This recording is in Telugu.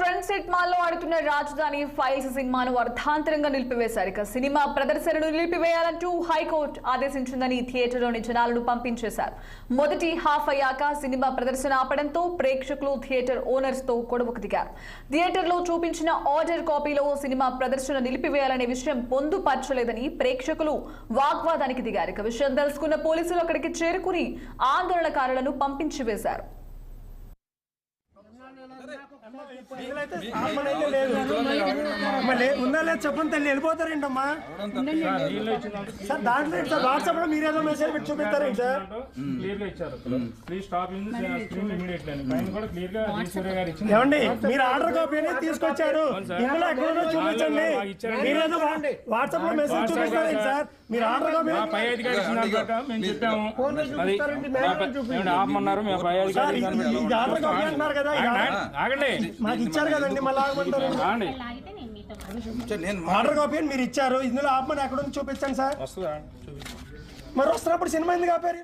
ట్రెండ్ సెట్ మాల్లో ఆడుతున్న రాజధాని ఫైల్స్ సినిమాను అర్థాంతరంగా నిలిపివేశారు. ఇక సినిమా ప్రదర్శనను నిలిపివేయాలంటూ హైకోర్టు ఆదేశించిందని థియేటర్లోని జనాలను పంపించేశారు. మొదటి హాఫ్ అయ్యాక సినిమా ప్రదర్శన ఆపడంతో ప్రేక్షకులు థియేటర్ ఓనర్స్ తో గొడవకు దిగారు. థియేటర్లో చూపించిన ఆర్డర్ కాపీలో సినిమా ప్రదర్శన నిలిపివేయాలనే విషయం పొందుపరచలేదని ప్రేక్షకులు వాగ్వాదానికి దిగారు. ఇక విషయం తెలుసుకున్న పోలీసులు అక్కడికి చేరుకుని ఆందోళనకారులను పంపించి వేశారు. ఉందా లేదు చెప్పండి తల్లి వెళ్ళిపోతారేంటమ్మా సార్ దాంట్లో సార్ వాట్సాప్ లో మీరేదో మెసేజ్ పెట్టి చూపిస్తారేంటి సార్ ఏమండి మీరు ఆర్డర్ కాపీ అనేది తీసుకొచ్చారు ఇందులో ఎక్కడో చూపించండి మీరేదో వాట్సాప్ లో మెసేజ్ చూపిస్తారేంటి సార్ మీరు ఆర్డర్ కాపీ ఆర్డర్ కాపీ అంటున్నారు కదా మాకు ఇచ్చారు కదండి మళ్ళీ ఆర్డర్ కాపీ అని మీరు ఇచ్చారు ఇందులో ఆపమని ఎక్కడ చూపించండి సార్ మరి వస్తున్నప్పుడు సినిమా ఎందుకు ఆపారు?